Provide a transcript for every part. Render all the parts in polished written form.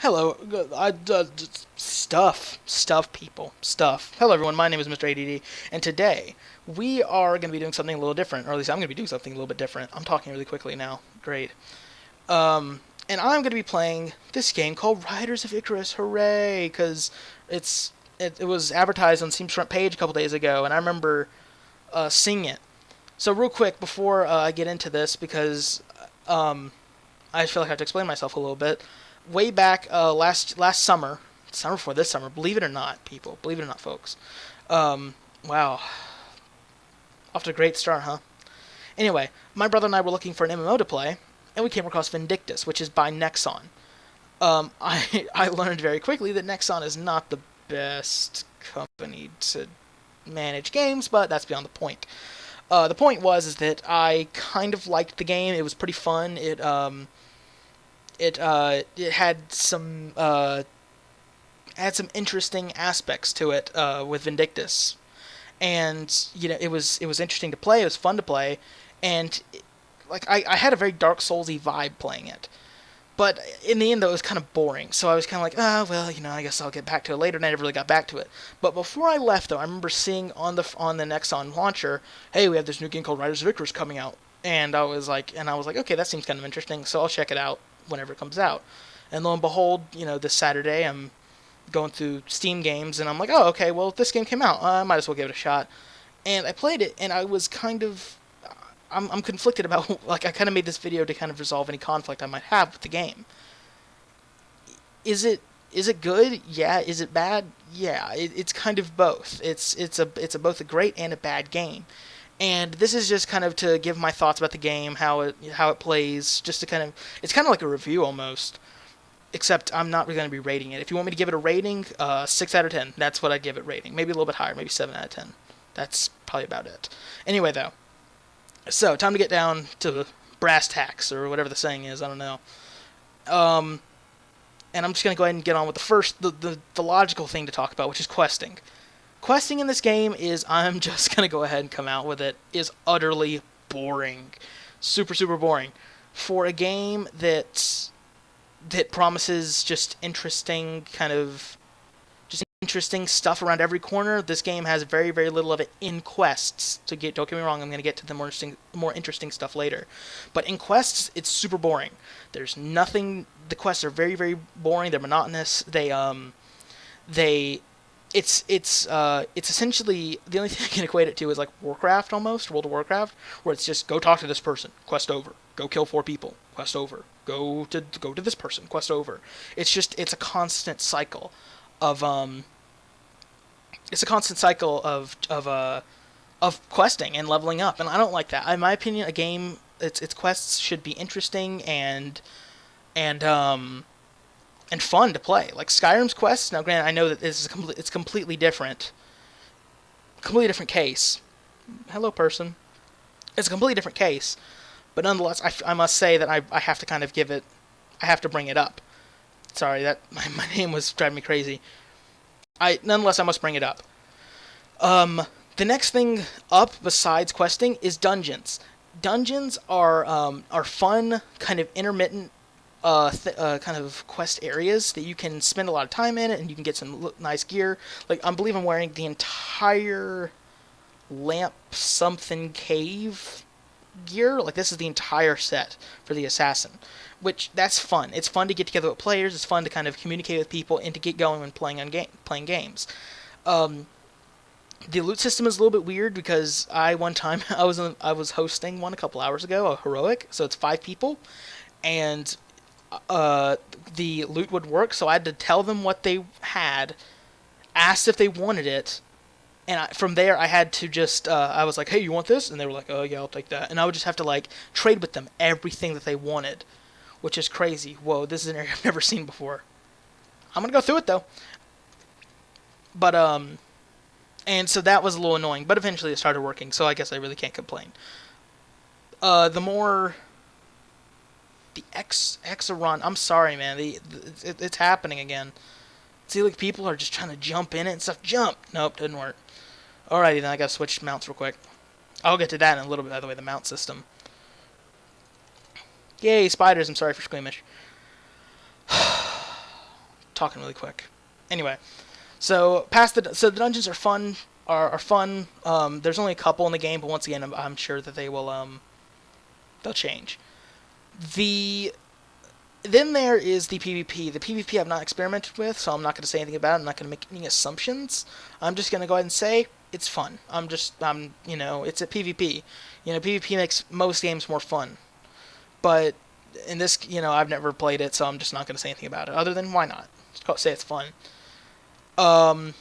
Hello, stuff, people, stuff. Hello, everyone. My name is Mr. ADD, and today we are going to be doing something a little different, or at least I'm going to be doing something a little bit different. I'm talking really quickly now. Great. And I'm going to be playing this game called Riders of Icarus. Hooray! Because it was advertised on Steam's front page a couple days ago, and I remember seeing it. So real quick before I get into this, because I feel like I have to explain myself a little bit. Way back last summer, summer before this summer, believe it or not, people, believe it or not, folks. Wow, off to a great start, huh? Anyway, my brother and I were looking for an MMO to play, and we came across Vindictus, which is by Nexon. I learned very quickly that Nexon is not the best company to manage games, but that's beyond the point. The point is that I kind of liked the game. It was pretty fun. It had some interesting aspects to it with Vindictus, and it was interesting to play. It was fun to play, and I had a very Dark Soulsy vibe playing it. But in the end, though, it was kind of boring. So I was kind of like, well, I guess I'll get back to it later. And I never really got back to it. But before I left, though, I remember seeing on the Nexon launcher, hey, we have this new game called Riders of Icarus coming out. And I was like, okay, that seems kind of interesting. So I'll check it out whenever it comes out. And lo and behold, this Saturday, I'm going through Steam games, and I'm like, oh, okay, well, this game came out. I might as well give it a shot. And I played it, and I was kind of I'm conflicted about, I kind of made this video to kind of resolve any conflict I might have with the game. Is it good? Yeah. Is it bad? Yeah. It's kind of both. It's both a great and a bad game. And this is just kind of to give my thoughts about the game, how it plays, just to it's kind of like a review almost. Except I'm not really going to be rating it. If you want me to give it a rating, 6 out of 10. That's what I'd give it rating. Maybe a little bit higher, maybe 7 out of 10. That's probably about it. Anyway, though. So, time to get down to brass tacks, or whatever the saying is, I don't know. And I'm just going to go ahead and get on with the logical thing to talk about, which is questing. Questing in this game I'm just going to go ahead and come out with it, is utterly boring. Super, super boring. For a game that promises just interesting stuff around every corner, this game has very, very little of it in quests. So don't get me wrong, I'm going to get to the more interesting stuff later. But in quests, it's super boring. There's nothing. The quests are very, very boring. They're monotonous. It's essentially, the only thing I can equate it to is like Warcraft almost, World of Warcraft, where it's just go talk to this person, quest over. Go kill 4 people, quest over. Go to this person, quest over. It's a constant cycle of questing and leveling up, and I don't like that. In my opinion, a game, its quests should be interesting and fun to play. Like Skyrim's quests. Now, granted, I know that it's completely different case. Hello, person. It's a completely different case, but nonetheless, I must say that I have to kind of I have to bring it up. Sorry, that my name was driving me crazy. Nonetheless, I must bring it up. The next thing up besides questing is dungeons. Dungeons are fun, kind of intermittent, kind of quest areas that you can spend a lot of time in it, and you can get some nice gear. Like, I believe I'm wearing the entire lamp something cave gear. Like, this is the entire set for the assassin, which that's fun. It's fun to get together with players. It's fun to kind of communicate with people and to get going when playing games. The loot system is a little bit weird because one time I was hosting one a couple hours ago, a heroic, so it's 5 people, and the loot would work, so I had to tell them what they had, asked if they wanted it, and from there I had to just I was like, hey, you want this? And they were like, oh yeah, I'll take that. And I would just have to trade with them everything that they wanted, which is crazy. Whoa, this is an area I've never seen before. I'm gonna go through it though. But and so that was a little annoying, but eventually it started working, so I guess I really can't complain. The Exaron, I'm sorry, man. It's happening again. See, people are just trying to jump in it and stuff. Jump! Nope, didn't work. Alrighty, then I gotta switch mounts real quick. I'll get to that in a little bit, by the way, the mount system. Yay, spiders, I'm sorry for squeamish. talking really quick. Anyway, so the dungeons are fun. Are fun. There's only a couple in the game, but once again, I'm sure that they'll change. The Then there is the PvP. The PvP I've not experimented with, so I'm not going to say anything about it. I'm not going to make any assumptions. I'm just going to go ahead and say it's fun. It's a PvP. PvP makes most games more fun. But in this, I've never played it, so I'm just not going to say anything about it. Other than why not? Just say it's fun. Um.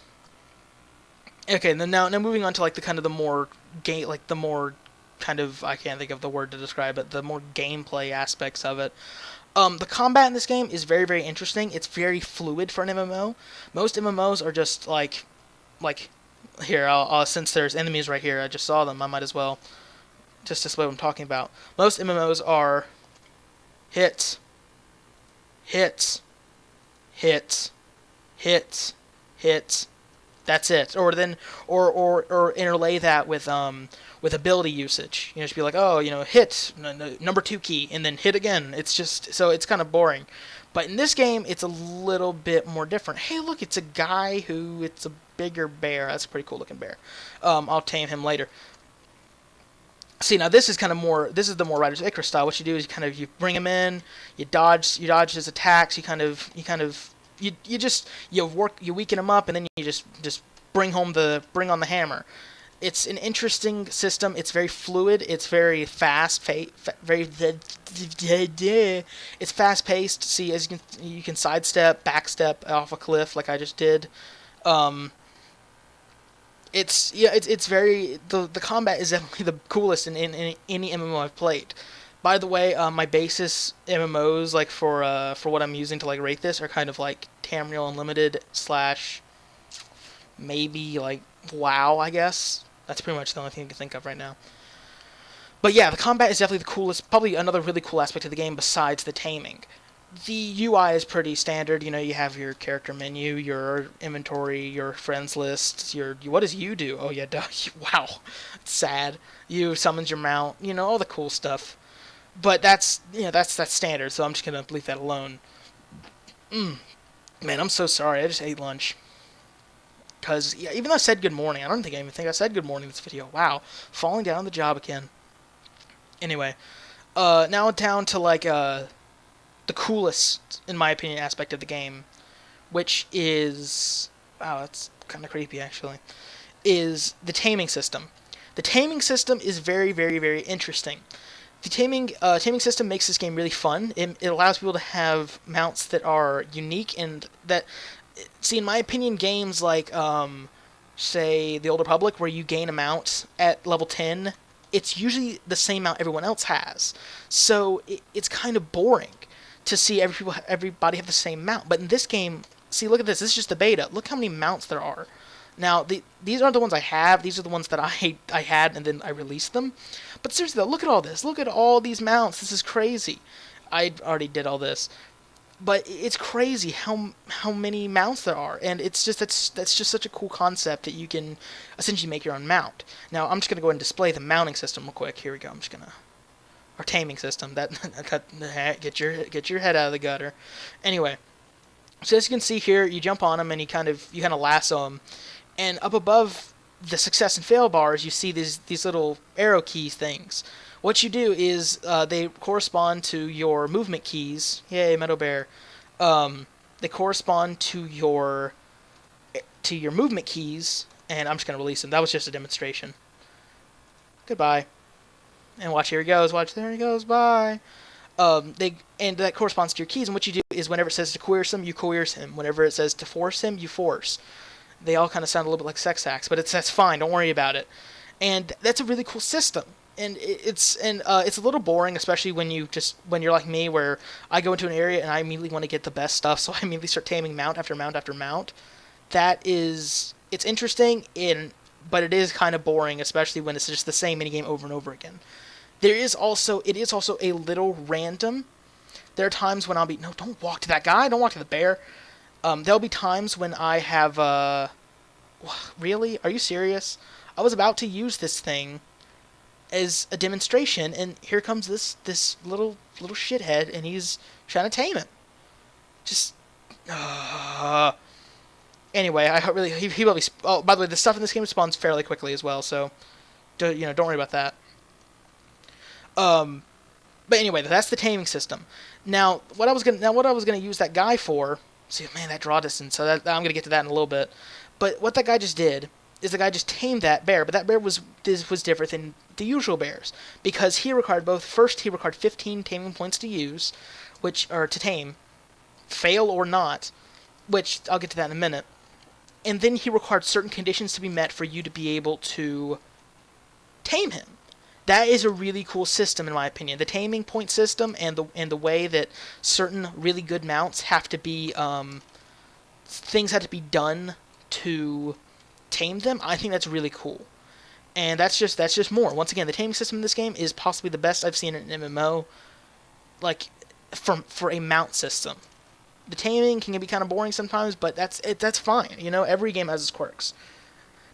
Okay. Now moving on to like the kind of the more game, like the more kind of I can't think of the word to describe it. The more gameplay aspects of it. The combat in this game is very, very interesting. It's very fluid for an MMO. Most MMOs are just like here. Since there's enemies right here, I just saw them. I might as well just display what I'm talking about. Most MMOs are hits, hits, hits, hits, hits. That's it. Or interlay that with ability usage. Just be like, oh, hit number 2 key and then hit again. It's just so it's kind of boring. But in this game, it's a little bit more different. Hey, look, it's a guy who it's a bigger bear. That's a pretty cool looking bear. I'll tame him later. See, now this is kind of more. This is the more Riders of Icarus style. What you do is you bring him in, you dodge his attacks. You weaken him up, and then you just bring on the hammer. It's an interesting system. It's very fluid. It's very fast. It's fast paced. See, as you can sidestep, backstep off a cliff like I just did. It's very the combat is definitely the coolest in any MMO I've played. By the way, my basis MMOs like for what I'm using to like rate this are kind of like Tamriel Unlimited / maybe like WoW, I guess. That's pretty much the only thing I can think of right now. But yeah, the combat is definitely the coolest. Probably another really cool aspect of the game besides the taming. The UI is pretty standard. You have your character menu, your inventory, your friends list. What does you do? Oh yeah, duh. Wow, it's sad. You summons your mount. All the cool stuff. But that's standard. So I'm just gonna leave that alone. Man, I'm so sorry. I just ate lunch. Because even though I said good morning, I don't think I said good morning in this video. Wow, falling down on the job again. Anyway, now down to the coolest, in my opinion, aspect of the game, which is wow, that's kind of creepy actually, is the taming system. The taming system is very, very, very interesting. The taming system makes this game really fun. It allows people to have mounts that are unique and that. See, in my opinion, games like, say, The Old Republic, where you gain a mount at level 10, it's usually the same mount everyone else has. So it's kind of boring to see everybody have the same mount. But in this game, see, look at this. This is just the beta. Look how many mounts there are. Now, these aren't the ones I have. These are the ones that I had, and then I released them. But seriously, though, look at all this. Look at all these mounts. This is crazy. I already did all this. But it's crazy how many mounts there are, and that's just such a cool concept that you can essentially make your own mount. Now I'm just gonna go ahead and display the mounting system real quick. Here we go. Our taming system. Get your head out of the gutter. Anyway, so as you can see here, you jump on them and you kind of lasso them, and up above the success and fail bars, you see these little arrow keys things. What you do is they correspond to your movement keys. Yay, Meadow Bear. They correspond to your movement keys, and I'm just gonna release them. That was just a demonstration. Goodbye. And watch, here he goes. Watch, there he goes. Bye. And that corresponds to your keys. And what you do is whenever it says to coerce him, you coerce him. Whenever it says to force him, you force. They all kind of sound a little bit like sex acts, but that's fine. Don't worry about it. And that's a really cool system. And it's a little boring, especially when you're like me, where I go into an area and I immediately want to get the best stuff, so I immediately start taming mount after mount after mount. It's interesting, but it is kind of boring, especially when it's just the same minigame over and over again. It is also a little random. There are times when I'll be, no, don't walk to that guy, don't walk to the bear. There'll be times when I have, really? Are you serious? I was about to use this thing as a demonstration, and here comes this little shithead, and he's trying to tame him. Just, Anyway, I really he will be. Oh, by the way, the stuff in this game spawns fairly quickly as well, so don't worry about that. Um, but anyway, that's the taming system. Now, what I was gonna use that guy for? See, man, that draw distance. So I'm gonna get to that in a little bit. But what that guy just did is the guy just tamed that bear, but that bear was different than the usual bears because he required both. First, he required 15 taming points to use, which or to tame, fail or not, which I'll get to that in a minute. And then he required certain conditions to be met for you to be able to tame him. That is a really cool system in my opinion. The taming point system and the way that certain really good mounts have to be things have to be done to tame them. I think that's really cool. And that's just more. Once again, the taming system in this game is possibly the best I've seen in an MMO, like for a mount system. The taming can be kind of boring sometimes, but that's fine. Every game has its quirks.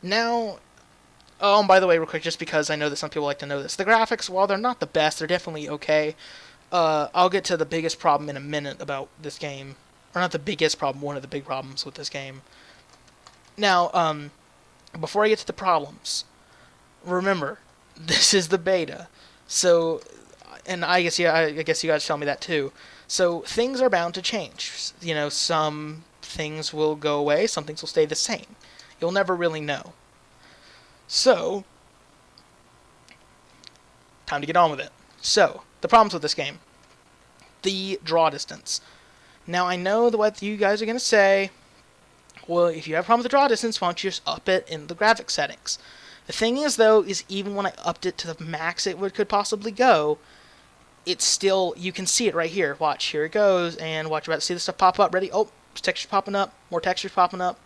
Now, oh, and by the way, real quick, just because I know that some people like to know this, the graphics, while they're not the best, they're definitely okay. I'll get to the biggest problem in a minute about this game, or not the biggest problem, one of the big problems with this game. Now, before I get to the problems, remember, this is the beta, so, and I guess you guys tell me that too. So things are bound to change. Some things will go away, some things will stay the same. You'll never really know. So, time to get on with it. So, the problems with this game. The draw distance. Now, I know what you guys are going to say. Well, if you have a problem with the draw distance, why don't you just up it in the graphics settings? The thing is, though, is even when I upped it to the max it could possibly go, it's still, you can see it right here. Watch, here it goes, and watch, you're about to see this stuff pop up. Ready? Oh, textures popping up. More textures popping up.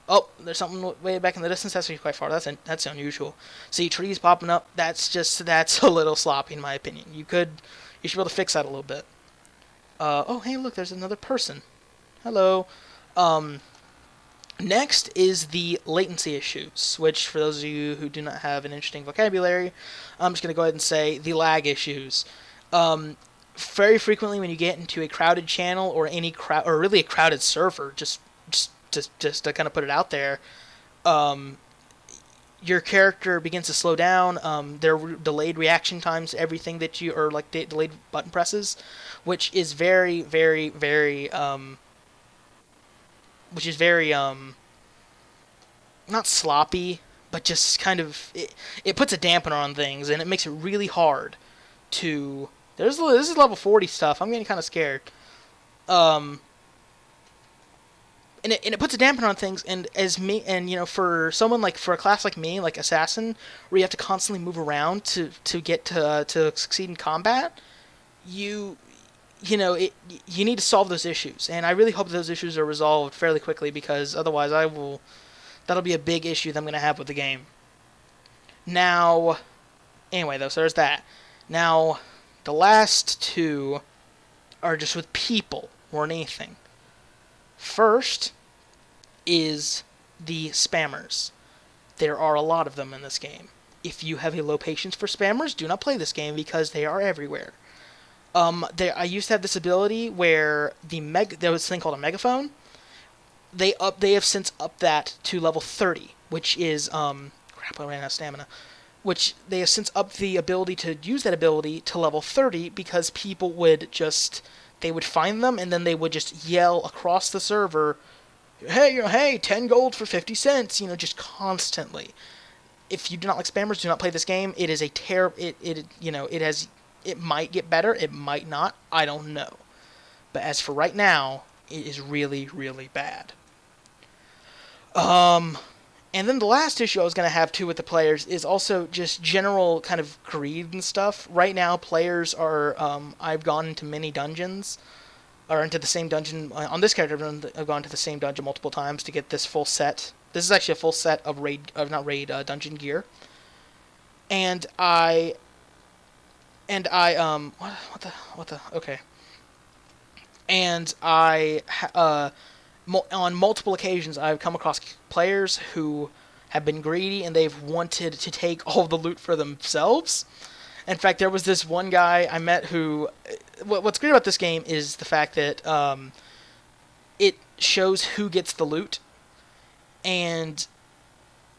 Oh, there's something way back in the distance. That's actually quite far. That's unusual. See, trees popping up. That's a little sloppy in my opinion. You should be able to fix that a little bit. Oh, hey, look, there's another person. Hello. Next is the latency issues, which for those of you who do not have an interesting vocabulary, I'm just going to go ahead and say the lag issues. Very frequently when you get into a crowded channel or or really a crowded server, just to kind of put it out there, your character begins to slow down. There are delayed reaction times to everything that you, or like delayed button presses, which is very, very, very, not sloppy, but just kind of, it puts a dampener on things, and it makes it really hard to, this is level 40 stuff, I'm getting kind of scared. And it puts a dampener on things, and for someone for a class like me, like Assassin, where you have to constantly move around to get to succeed in combat, you need to solve those issues, and I really hope those issues are resolved fairly quickly, because otherwise that'll be a big issue that I'm going to have with the game. Now, anyway though, so there's that. Now, the last two are just with people more than anything. First is the spammers. There are a lot of them in this game. If you have a low patience for spammers, do not play this game because they are everywhere. I used to have this ability where there was a thing called a megaphone. They have since upped that to level 30, which is crap, I ran out of stamina. Which they have since upped the ability to use that ability to level 30 because people would they would find them, and then they would just yell across the server, hey, 10 gold for 50 cents, just constantly. If you do not like spammers, do not play this game. It is a it might get better, it might not, I don't know. But as for right now, it is really, really bad. And then the last issue I was going to have too with the players is also just general kind of greed and stuff. Right now, players are, I've gone into many dungeons, or into the same dungeon, on this character, I've gone to the same dungeon multiple times to get this full set. This is actually a full set of dungeon gear. And okay. And on multiple occasions, I've come across players who have been greedy and they've wanted to take all the loot for themselves. In fact, there was this one guy I met who... What's great about this game is the fact that it shows who gets the loot. And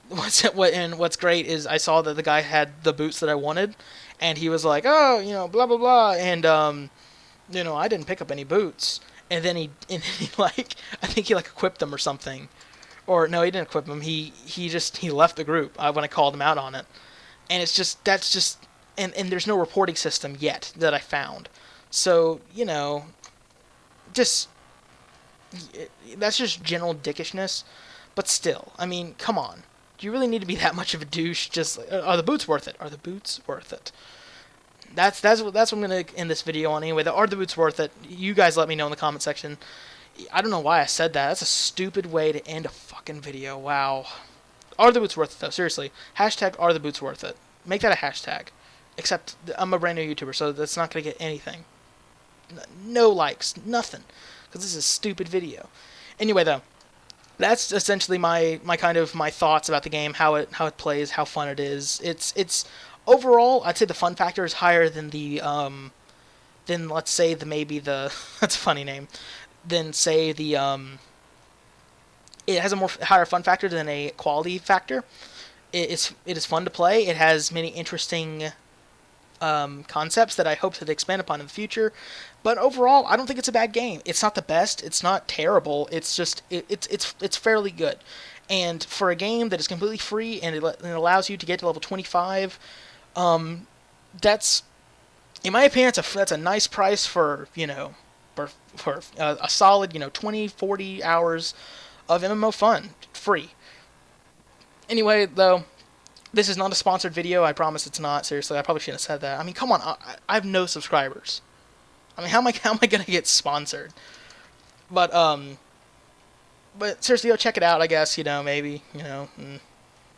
what's great is I saw that the guy had the boots that I wanted, and he was like, oh, blah blah blah, and I didn't pick up any boots. And then he like, I think he like equipped them or something, or no, he didn't equip them. He left the group when I called him out on it, and that's just and there's no reporting system yet that I found, so just that's just general dickishness. But still, I mean, come on. Do you really need to be that much of a douche? Just are the boots worth it? Are the boots worth it? That's what I'm gonna end this video on anyway. Are the boots worth it? You guys let me know in the comment section. I don't know why I said that. That's a stupid way to end a fucking video. Wow. Are the boots worth it though? Seriously. Hashtag are the boots worth it. Make that a hashtag. Except I'm a brand new YouTuber, so that's not gonna get anything. No likes, nothing, because this is a stupid video. Anyway though, that's essentially my kind of my thoughts about the game, how it plays, how fun it is. It's overall, I'd say the fun factor is higher than than let's say the that's a funny name, than say it has a more higher fun factor than a quality factor. It is fun to play. It has many interesting concepts that I hope to expand upon in the future. But overall, I don't think it's a bad game. It's not the best. It's not terrible. It's just it's fairly good. And for a game that is completely free and it allows you to get to level 25, that's, in my opinion, that's a nice price for for a solid 20 40 hours of MMO fun free. Anyway, though, this is not a sponsored video. I promise it's not. Seriously, I probably shouldn't have said that. I mean, come on. I have no subscribers. I mean, how am I gonna get sponsored? But seriously, check it out. I guess maybe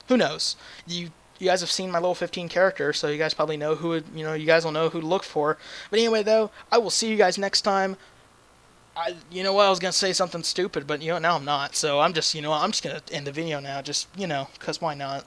who knows. You guys have seen my level 15 character, so you guys probably know you guys will know who to look for. But anyway, though, I will see you guys next time. You know what, I was gonna say something stupid, but now I'm not. So I'm just I'm just gonna end the video now. Just 'cause why not?